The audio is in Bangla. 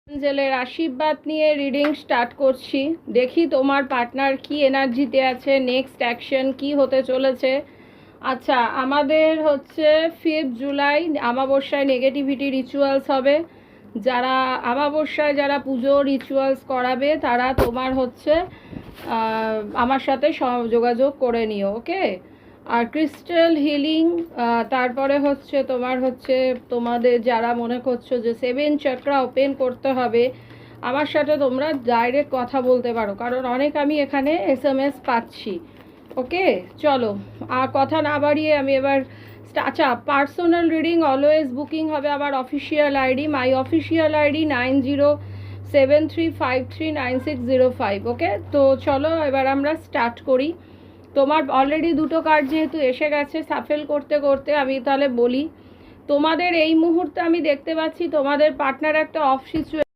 অ্যাঞ্জেলের আশীর্বাদ নিয়ে রিডিং স্টার্ট করছি। দেখি তোমার পার্টনার কি এনার্জিতে আছে, নেক্সট অ্যাকশন কি হতে চলেছে। আচ্ছা, আমাদের হচ্ছে 5 জুলাই অমাবস্যায় নেগেটিভিটি রিচুয়ালস হবে। যারা অমাবস্যায় যারা পুজো রিচুয়ালস করাবে তারা তোমার হচ্ছে আমার সাথে যোগাযোগ করে নিও, ওকে। আর ক্রিস্টাল হিলিং, তারপরে হচ্ছে তোমাদের যারা মনে করছো যে 7 চক্রা ওপেন করতে হবে, আমার সাথে তোমরা ডাইরেক্ট কথা বলতে পারো, কারণ অনেক আমি এখানে SMS পাচ্ছি, ওকে। চলো আর কথা না বাড়িয়ে আমি এবার আচ্ছা, পার্সোনাল রিডিং অলওয়েজ বুকিং হবে আমার অফিসিয়াল আইডি, মাই অফিসিয়াল আইডি 9073539605, ওকে। তো চলো এবার আমরা স্টার্ট করি। তোমার অলরেডি দুটো কার্ড যেহেতু এসে গেছে, সাফেল করতে করতে আমি তাহলে বলি, তোমাদের এই মুহূর্তে আমি দেখতে পাচ্ছি তোমাদের পার্টনার একটা অফ সিচুয়েশন